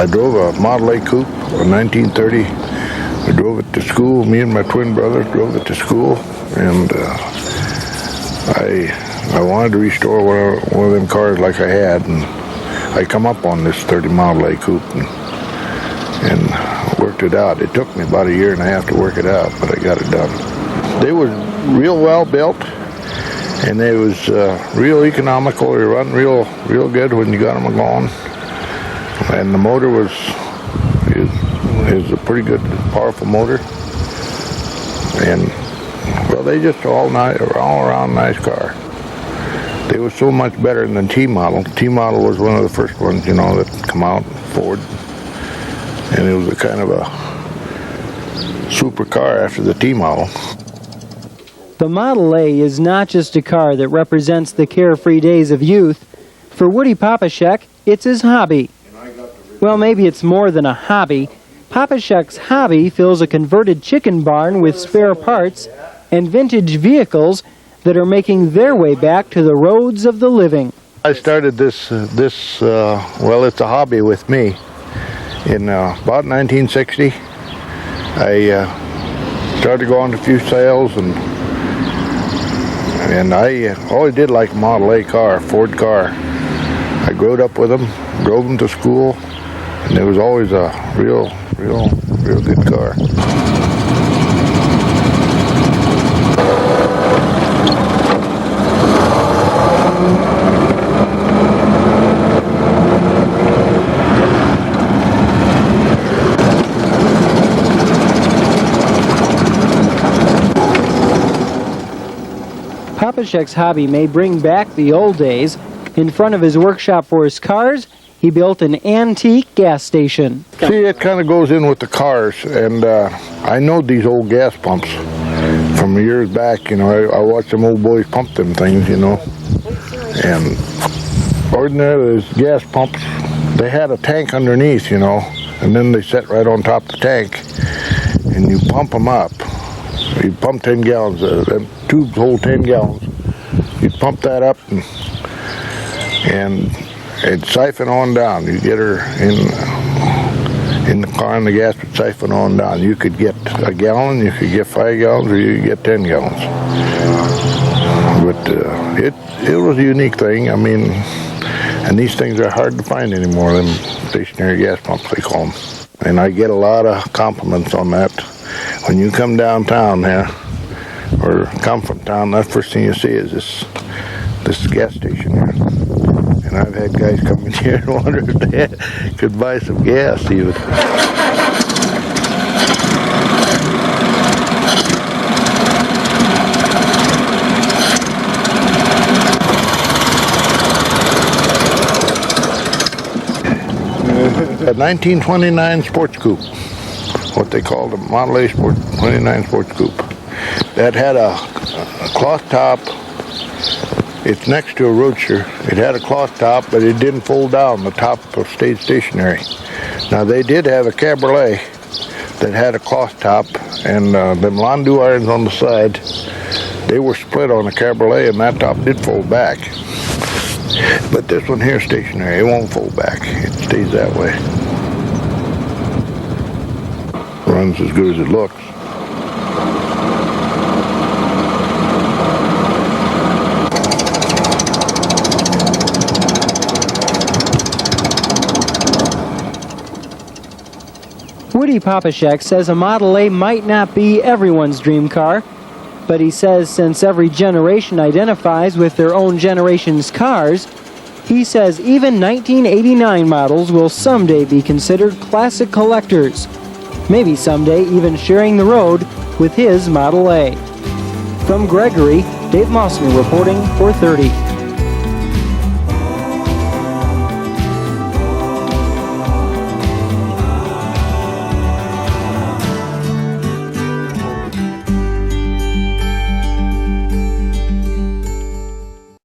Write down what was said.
I drove a Model A coupe, a 1930. I drove it to school. Me and my twin brother drove it to school, and I wanted to restore one of them cars like I had, and I come up on this 30 Model A coupe and worked it out. It took me about 1.5 years to work it out, but I got it done. They were real well built, and they was real economical. They run real good when you got them going, and the motor is a pretty good, powerful motor, and well, they just all around nice car. They were so much better than the T model. The T model was one of the first ones, you know, that come out, Ford, and it was a kind of a super car after the T model. The Model A is not just a car that represents the carefree days of youth. For Woody Popashek, it's his hobby. Well, maybe it's more than a hobby. Popashek's hobby fills a converted chicken barn with spare parts and vintage vehicles that are making their way back to the roads of the living. I started this well, it's a hobby with me. In about 1960, I started going to a few sales, and I always did like a Model A car, Ford car. I growed up with them, drove them to school, and it was always a real good car. Popashek's hobby may bring back the old days. In front of his workshop for his cars, he built an antique gas station. See, it kind of goes in with the cars, and I know these old gas pumps from years back. You know, I watched them old boys pump them things, you know. And ordinarily, those gas pumps, they had a tank underneath, you know, and then they set right on top of the tank, and you pump them up. You pump 10 gallons, them tubes hold 10 gallons. You pump that up, and it'd siphon on down. You get her in the car, and the gas would siphon on down. You could get a gallon, you could get 5 gallons, or you could get 10 gallons. But it was a unique thing. I mean, and these things are hard to find anymore, them stationary gas pumps, they call them. And I get a lot of compliments on that. When you come downtown there, or come from town, that first thing you see is this gas station here. And I've had guys come in here and wonder if they could buy some gas even. A 1929 sports coupe, what they called a Model A 29 sports coupe. That had a cloth top. It's next to a Roadster. It had a cloth top, but it didn't fold down. The top stayed stationary. Now, they did have a Cabriolet that had a cloth top, and them Landau irons on the side, they were split on the Cabriolet, and that top did fold back. But this one here is stationary. It won't fold back. It stays that way. Runs as good as it looks. Woody Popashek says a Model A might not be everyone's dream car, but he says since every generation identifies with their own generation's cars, he says even 1989 models will someday be considered classic collectors, maybe someday even sharing the road with his Model A. From Gregory, Dave Mossman reporting for 30.